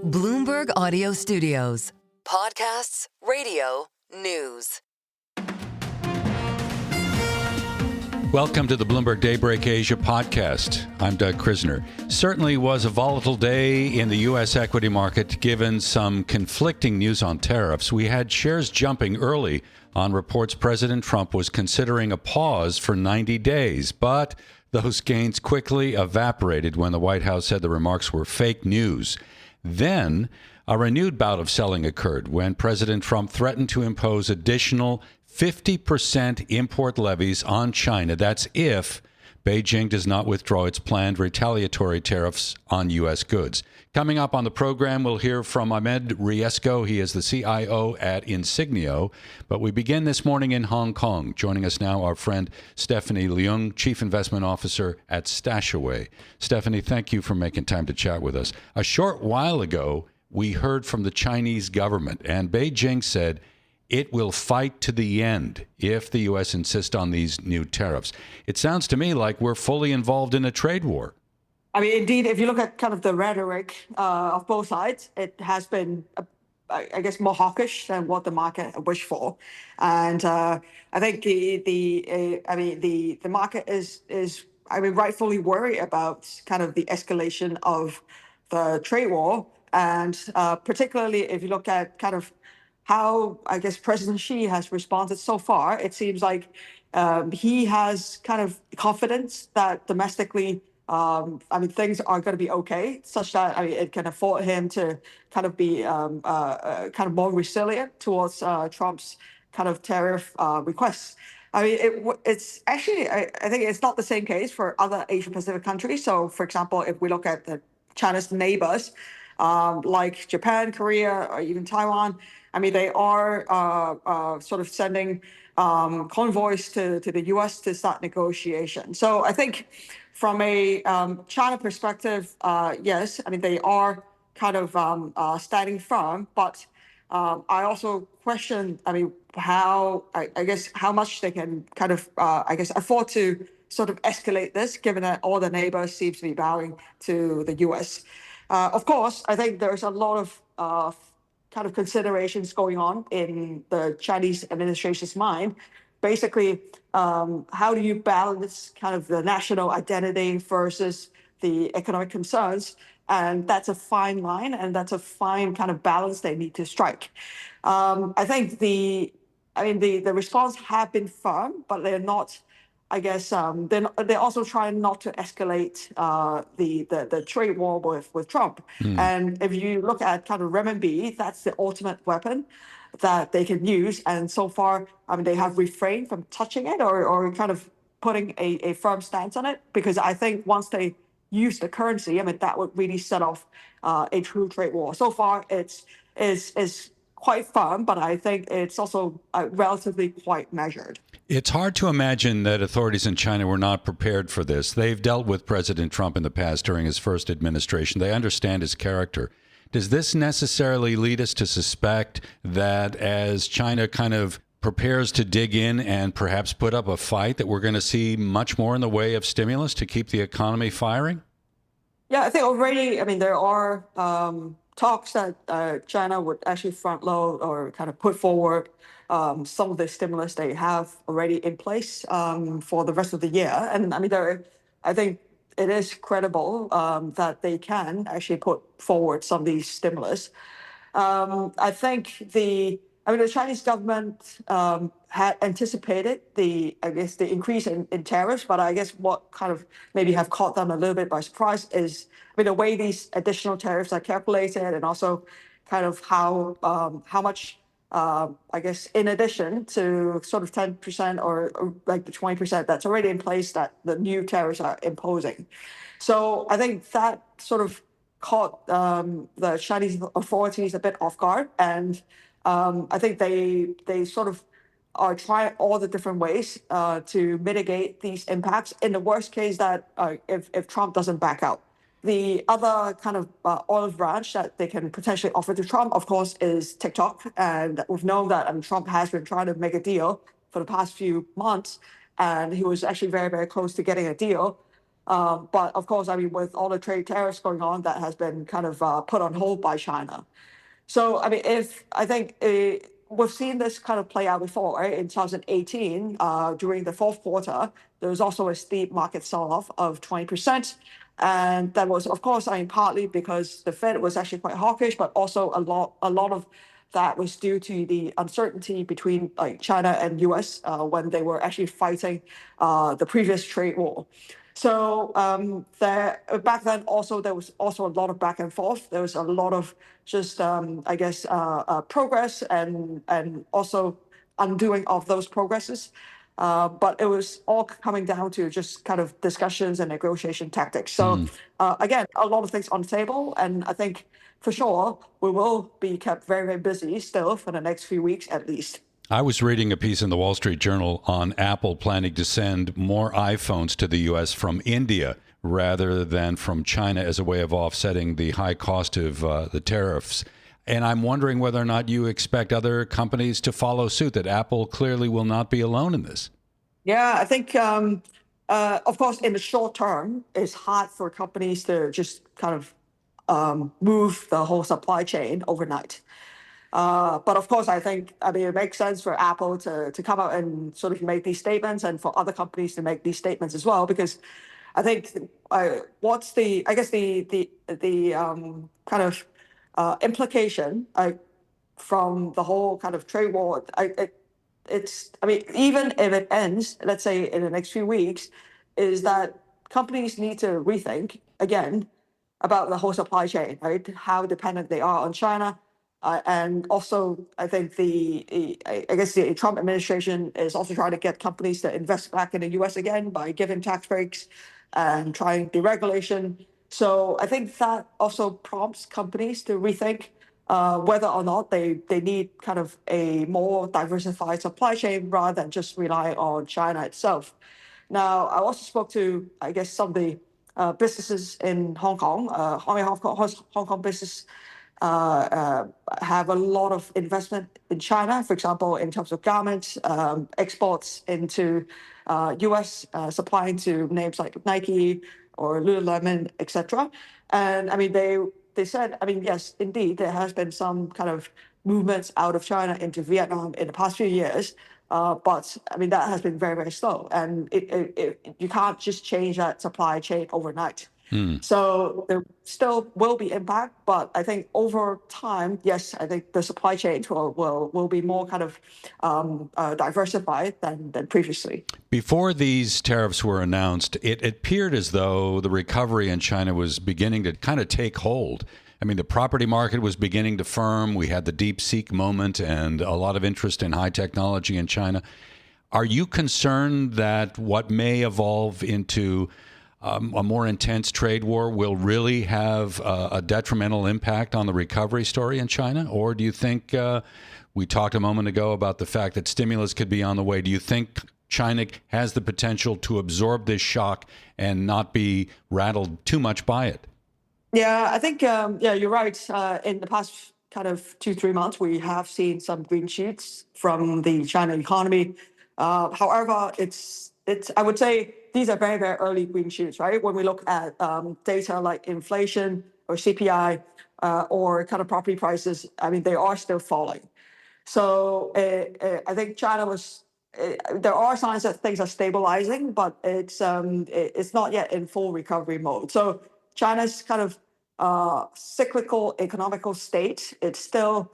Bloomberg Audio Studios. Podcasts, radio, news. Welcome to the Bloomberg Daybreak Asia podcast. I'm Doug Krisner. Certainly was a volatile day in the U.S. equity market given some conflicting news on tariffs. We had shares jumping early on reports President Trump was considering a pause for 90 days, but those gains quickly evaporated when the White House said the remarks were fake news. Then a renewed bout of selling occurred when President Trump threatened to impose additional 50% import levies on China. That's if Beijing does not withdraw its planned retaliatory tariffs on U.S. goods. Coming up on the program, we'll hear from Ahmed Riesgo. He is the CIO at Insigneo. But we begin this morning in Hong Kong. Joining us now, our friend Stephanie Leung, Chief Investment Officer at StashAway. Stephanie, thank you for making time to chat with us. A short while ago, we heard from the Chinese government, and Beijing said it will fight to the end if the U.S. insists on these new tariffs. It sounds to me like we're fully involved in a trade war. I mean, indeed, if you look at kind of the rhetoric of both sides, it has been, I guess, more hawkish than what the market wished for. And I think the market is rightfully worried about kind of the escalation of the trade war. And particularly if you look at kind of how, I guess, President Xi has responded so far, it seems like he has kind of confidence that domestically, things are going to be okay, such that it can afford him to kind of be kind of more resilient towards Trump's kind of tariff requests. It's actually, I think it's not the same case for other Asian Pacific countries. So, for example, if we look at China's neighbors, like Japan, Korea, or even Taiwan, they are sort of sending convoys to the U.S. to start negotiation. So I think from a China perspective, yes, they are kind of standing firm, but I also question, how much they can kind of, afford to sort of escalate this, given that all the neighbors seem to be bowing to the U.S. Of course, I think there's a lot of kind of considerations going on in the Chinese administration's mind. Basically, how do you balance kind of the national identity versus the economic concerns? And that's a fine line, and that's a fine kind of balance they need to strike. I think the response have been firm, but they're not. I guess they're also trying not to escalate the trade war with Trump. And if you look at kind of renminbi, that's the ultimate weapon that they can use. And so far, they have refrained from touching it or kind of putting a firm stance on it, because I think once they use the currency, that would really set off a true trade war. So far, it's quite firm, but I think it's also relatively quite measured. It's hard to imagine that authorities in China were not prepared for this. They've dealt with President Trump in the past during his first administration. They understand his character. Does this necessarily lead us to suspect that as China kind of prepares to dig in and perhaps put up a fight, that we're going to see much more in the way of stimulus to keep the economy firing? Yeah, I think already, there are talks that China would actually front load or kind of put forward some of the stimulus they have already in place for the rest of the year. And I think it is credible that they can actually put forward some of these stimulus. I think the Chinese government had anticipated the increase in tariffs, but I guess what kind of maybe have caught them a little bit by surprise is the way these additional tariffs are calculated, and also kind of how much, in addition to sort of 10% or like the 20% that's already in place that the new tariffs are imposing. So I think that sort of caught the Chinese authorities a bit off guard, and I think they sort of are trying all the different ways to mitigate these impacts in the worst case that if Trump doesn't back out. The other kind of olive branch that they can potentially offer to Trump, of course, is TikTok. And we've known that Trump has been trying to make a deal for the past few months, and he was actually very, very close to getting a deal. But of course, I mean, with all the trade tariffs going on, that has been kind of put on hold by China. So, I mean, I think we've seen this kind of play out before, right? In 2018, during the fourth quarter, there was also a steep market sell-off of 20%. And that was, of course, I mean, partly because the Fed was actually quite hawkish, but also a lot of that was due to the uncertainty between like China and US when they were actually fighting the previous trade war. So back then also there was also a lot of back and forth. There was a lot of just I guess progress and also undoing of those progresses. But it was all coming down to just kind of discussions and negotiation tactics. So again, a lot of things on the table, and I think for sure we will be kept very, very busy still for the next few weeks at least. I was reading a piece in the Wall Street Journal on Apple planning to send more iPhones to the U.S. from India rather than from China as a way of offsetting the high cost of the tariffs. And I'm wondering whether or not you expect other companies to follow suit, that Apple clearly will not be alone in this. Yeah, I think, of course, in the short term, it's hard for companies to just kind of move the whole supply chain overnight. But of course, I mean, it makes sense for Apple to come out and sort of make these statements, and for other companies to make these statements as well, because I think what's the kind of implication from the whole kind of trade war. I mean, even if it ends, let's say in the next few weeks, is that companies need to rethink again about the whole supply chain, right? How dependent they are on China. And also, I think I guess the Trump administration is also trying to get companies to invest back in the U.S. again by giving tax breaks and trying deregulation. So I think that also prompts companies to rethink whether or not they need kind of a more diversified supply chain rather than just rely on China itself. Now, I also spoke to, I guess, some of the businesses in Hong Kong. Hong Kong business have a lot of investment in China, for example, in terms of garments, exports into US, supplying to names like Nike or Lululemon, etc. And I mean, they said, I mean, yes, indeed, there has been some kind of movements out of China into Vietnam in the past few years. But I mean, that has been very, very slow. And you can't just change that supply chain overnight. So there still will be impact, but I think over time, yes, I think the supply chains will be more kind of diversified than previously. Before these tariffs were announced, it appeared as though the recovery in China was beginning to kind of take hold. I mean, the property market was beginning to firm. We had the DeepSeek moment and a lot of interest in high technology in China. Are you concerned that what may evolve into a more intense trade war will really have a detrimental impact on the recovery story in China? Or do you think, we talked a moment ago about the fact that stimulus could be on the way. Do you think China has the potential to absorb this shock and not be rattled too much by it? Yeah, I think, yeah, you're right. In the past kind of 2-3 months, we have seen some green shoots from the China economy. However, I would say these are very, very early green shoots, right? When we look at data like inflation or CPI or kind of property prices, I mean, they are still falling. So I think China there are signs that things are stabilizing, but it's not yet in full recovery mode. So China's kind of cyclical economical state, it's still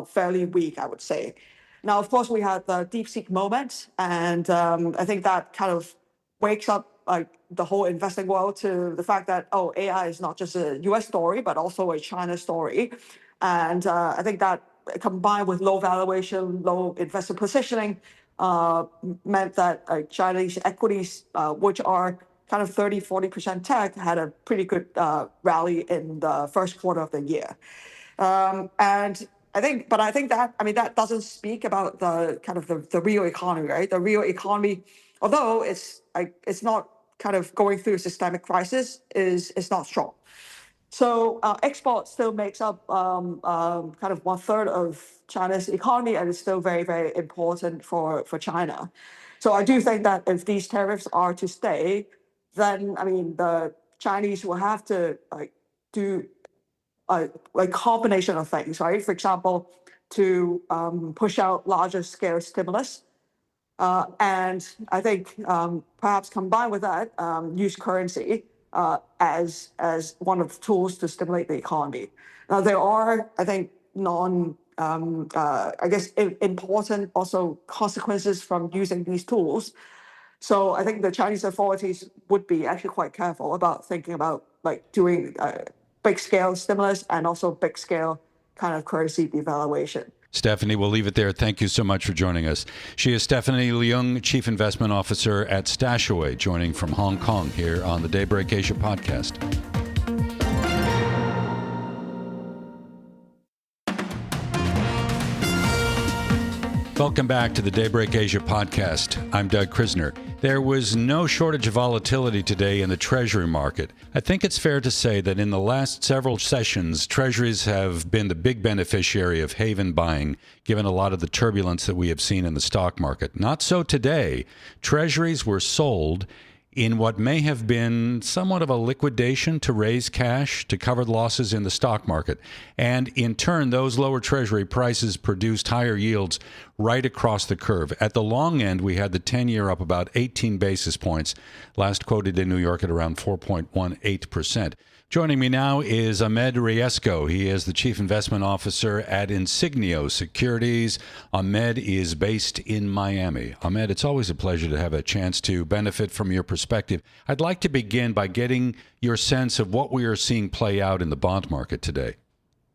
fairly weak, I would say. Now, of course, we had the DeepSeek moment, and I think that kind of wakes up like the whole investing world to the fact that, oh, AI is not just a US story, but also a China story. And I think that combined with low valuation, low investor positioning, meant that Chinese equities, which are kind of 30-40% tech, had a pretty good rally in the first quarter of the year. And I think that, I mean, that doesn't speak about the kind of the real economy, right? The real economy, although it's not kind of going through a systemic crisis, is not strong. So export still makes up kind of 1/3 of China's economy, and it's still very, very important for China. So I do think that if these tariffs are to stay, then I mean the Chinese will have to do a combination of things, right? For example, to push out larger scale stimulus. And I think perhaps combined with that, use currency as one of the tools to stimulate the economy. Now there are, I think, important also consequences from using these tools. So I think the Chinese authorities would be actually quite careful about thinking about doing big scale stimulus and also big scale kind of currency devaluation. Stephanie, we'll leave it there. Thank you so much for joining us. She is Stephanie Leung, Chief Investment Officer at StashAway, joining from Hong Kong here on the Daybreak Asia podcast. Welcome back to the Daybreak Asia podcast. I'm Doug Krisner. There was no shortage of volatility today in the Treasury market. I think it's fair to say that in the last several sessions, Treasuries have been the big beneficiary of haven buying, given a lot of the turbulence that we have seen in the stock market. Not so today. Treasuries were sold in what may have been somewhat of a liquidation to raise cash to cover losses in the stock market. And in turn, those lower Treasury prices produced higher yields right across the curve. At the long end, we had the 10-year up about 18 basis points, last quoted in New York at around 4.18%. Joining me now is Ahmed Riesgo. He is the Chief Investment Officer at Insigneo Securities. Ahmed is based in Miami. Ahmed, it's always a pleasure to have a chance to benefit from your perspective. I'd like to begin by getting your sense of what we are seeing play out in the bond market today.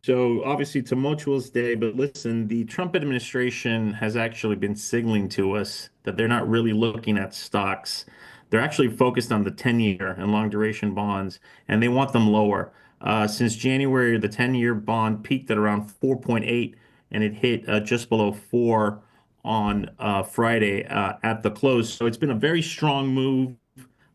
So obviously tumultuous day, but listen, the Trump administration has actually been signaling to us that they're not really looking at stocks. They're actually focused on the 10-year and long duration bonds, and they want them lower. Since January, the 10-year bond peaked at around 4.8, and it hit just below 4 on Friday at the close. So it's been a very strong move.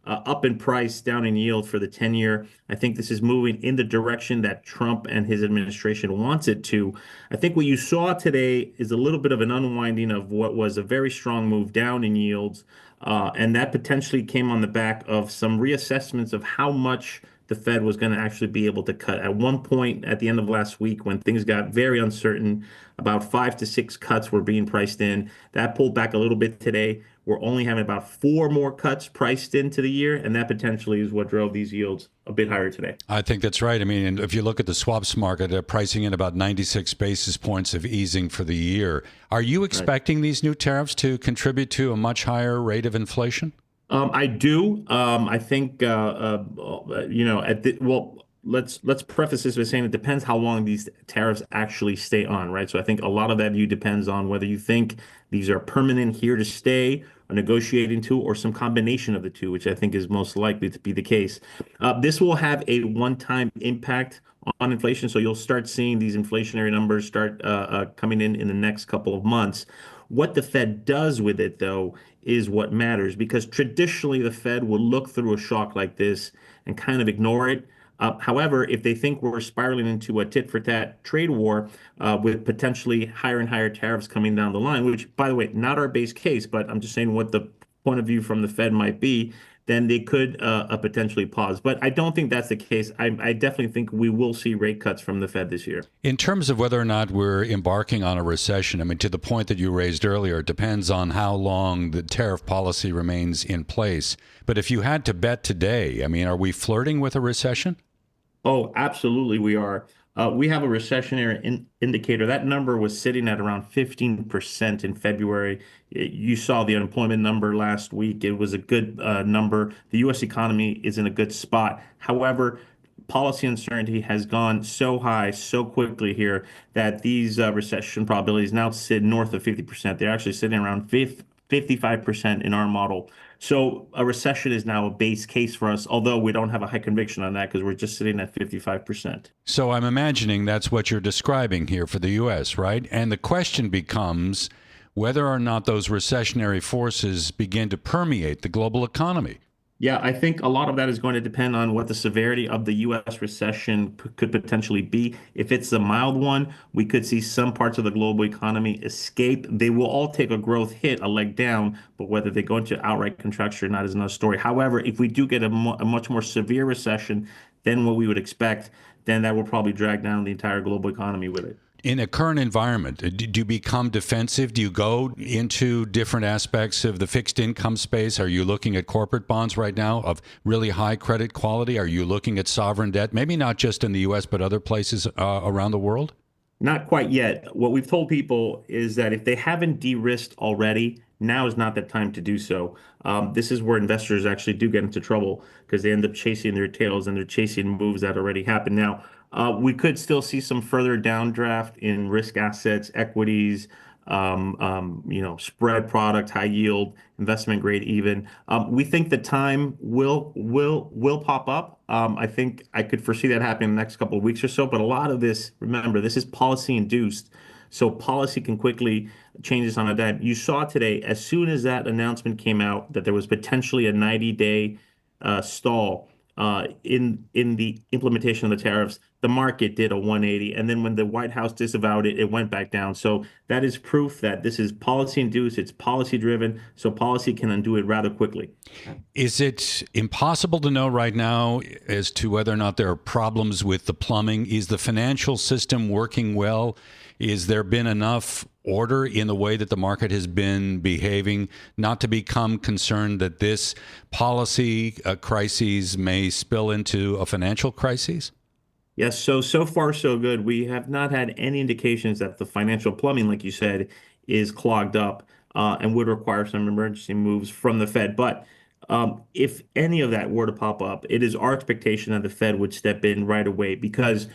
Up in price, down in yield for the 10-year. I think this is moving in the direction that Trump and his administration wants it to. I think what you saw today is a little bit of an unwinding of what was a very strong move down in yields. And that potentially came on the back of some reassessments of how much the Fed was going to actually be able to cut. At one point at the end of last week, when things got very uncertain, about 5 to 6 cuts were being priced in. That pulled back a little bit today. We're only having about 4 more cuts priced into the year, and that potentially is what drove these yields a bit higher today. I think that's right. I mean, if you look at the swaps market, pricing in about 96 basis points of easing for the year. Are you expecting these new tariffs to contribute to a much higher rate of inflation? I do. I think, let's preface this by saying it depends how long these tariffs actually stay on, right? So I think a lot of that view depends on whether you think these are permanent, here to stay, a negotiating tool, or some combination of the two, which I think is most likely to be the case. This will have a one-time impact on inflation. So you'll start seeing these inflationary numbers start coming in the next couple of months. What the Fed does with it, though, is what matters, because traditionally the Fed will look through a shock like this and kind of ignore it. However, if they think we're spiraling into a tit-for-tat trade war with potentially higher and higher tariffs coming down the line, which, by the way, not our base case, but I'm just saying what the point of view from the Fed might be, then they could potentially pause. But I don't think that's the case. I definitely think we will see rate cuts from the Fed this year. In terms of whether or not we're embarking on a recession, I mean, to the point that you raised earlier, it depends on how long the tariff policy remains in place. But if you had to bet today, I mean, are we flirting with a recession? Oh, absolutely we are. We have a recessionary indicator. That number was sitting at around 15% in February. You saw the unemployment number last week. It was a good number. The U.S. economy is in a good spot. However, policy uncertainty has gone so high so quickly here that these recession probabilities now sit north of 50%. They're actually sitting around 55% in our model. So a recession is now a base case for us, although we don't have a high conviction on that because we're just sitting at 55%. So I'm imagining that's what you're describing here for the U.S., right? And the question becomes whether or not those recessionary forces begin to permeate the global economy. Yeah, I think a lot of that is going to depend on what the severity of the U.S. recession could potentially be. If it's a mild one, we could see some parts of the global economy escape. They will all take a growth hit, a leg down, but whether they go into outright contraction or not is another story. However, if we do get a much more severe recession than what we would expect, then that will probably drag down the entire global economy with it. In a current environment, do you become defensive? Do you go into different aspects of the fixed income space? Are you looking at corporate bonds right now of really high credit quality? Are you looking at sovereign debt, maybe not just in the U.S., but other places around the world? Not quite yet. What we've told people is that if they haven't de-risked already, now is not the time to do so. This is where investors actually do get into trouble because they end up chasing their tails and they're chasing moves that already happened. Now, we could still see some further downdraft in risk assets, equities, spread product, high yield, investment grade even. We think the time will pop up. I think I could foresee that happening in the next couple of weeks or so. But a lot of this, remember, this is policy induced. So policy can quickly change this on a dime. You saw today, as soon as that announcement came out that there was potentially a 90-day stall in the implementation of the tariffs, the market did a 180. And then when the White House disavowed it, it went back down. So that is proof that this is policy induced, it's policy driven, so policy can undo it rather quickly. Is it impossible to know right now as to whether or not there are problems with the plumbing? Is the financial system working well? Is there been enough order in the way that the market has been behaving not to become concerned that this policy crises may spill into a financial crisis? Yes, so far so good. We have not had any indications that the financial plumbing, like you said, is clogged up and would require some emergency moves from the Fed. But if any of that were to pop up, it is our expectation that the Fed would step in right away because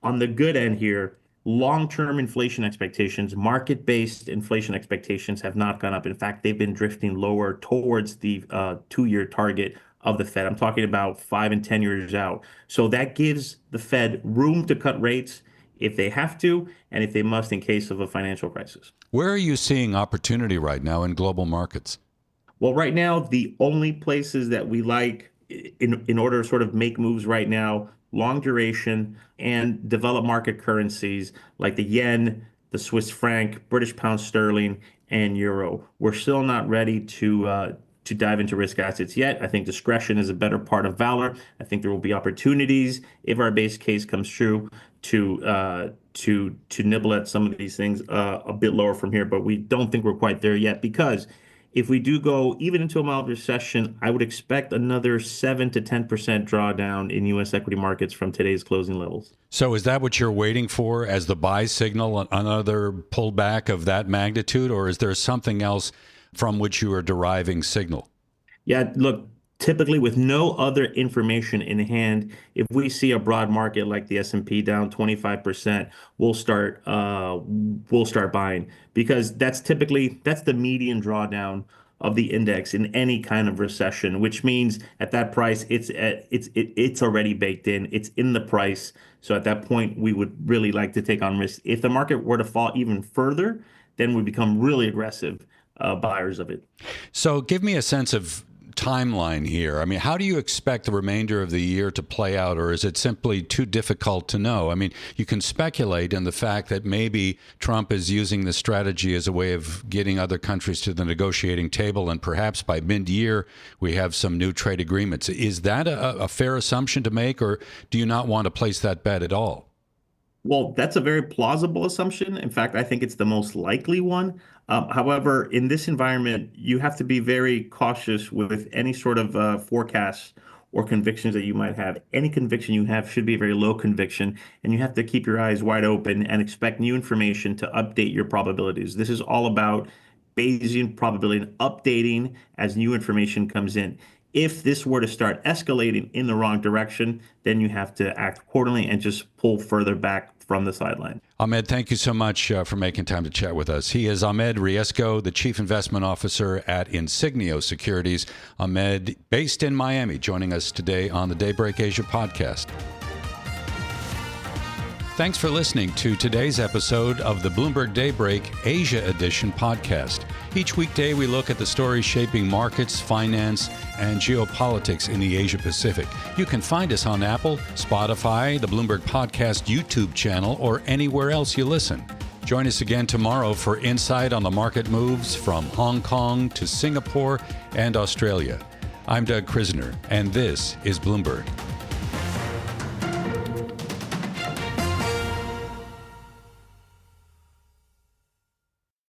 on the good end here, long-term inflation expectations, market-based inflation expectations have not gone up. In fact, they've been drifting lower towards the two-year target of the Fed. I'm talking about 5 and 10 years out. So that gives the Fed room to cut rates if they have to and if they must in case of a financial crisis. Where are you seeing opportunity right now in global markets? Well, right now, the only places that we like in order to sort of make moves right now, long duration and developed market currencies like the yen, the Swiss franc, British pound sterling, and euro. We're still not ready to dive into risk assets yet. I think discretion is a better part of valor. I think there will be opportunities if our base case comes true to nibble at some of these things a bit lower from here. But we don't think we're quite there yet because if we do go even into a mild recession, I would expect another 7 to 10% drawdown in U.S. equity markets from today's closing levels. So is that what you're waiting for as the buy signal, another pullback of that magnitude, or is there something else from which you are deriving signal? Yeah, look, typically with no other information in hand, if we see a broad market like the S&P down 25%, we'll start buying because that's the median drawdown of the index in any kind of recession, which means at that price it's already baked in, it's in the price. So at that point, we would really like to take on risk. If the market were to fall even further, then we become really aggressive buyers of it. So give me a sense of timeline here. I mean, how do you expect the remainder of the year to play out, or is it simply too difficult to know? I mean, you can speculate in the fact that maybe Trump is using this strategy as a way of getting other countries to the negotiating table, and perhaps by mid-year we have some new trade agreements. Is that a fair assumption to make, or do you not want to place that bet at all? Well, that's a very plausible assumption. In fact, I think it's the most likely one. However, in this environment, you have to be very cautious with any sort of forecasts or convictions that you might have. Any conviction you have should be a very low conviction, and you have to keep your eyes wide open and expect new information to update your probabilities. This is all about Bayesian probability and updating as new information comes in. If this were to start escalating in the wrong direction, then you have to act accordingly and just pull further back from the sideline. Ahmed, thank you so much for making time to chat with us. He is Ahmed Riesgo, the Chief Investment Officer at Insigneo Securities. Ahmed, based in Miami, joining us today on the Daybreak Asia podcast. Thanks for listening to today's episode of the Bloomberg Daybreak Asia Edition podcast. Each weekday, we look at the stories shaping markets, finance, and geopolitics in the Asia Pacific. You can find us on Apple, Spotify, the Bloomberg Podcast YouTube channel, or anywhere else you listen. Join us again tomorrow for insight on the market moves from Hong Kong to Singapore and Australia. I'm Doug Krisner, and this is Bloomberg.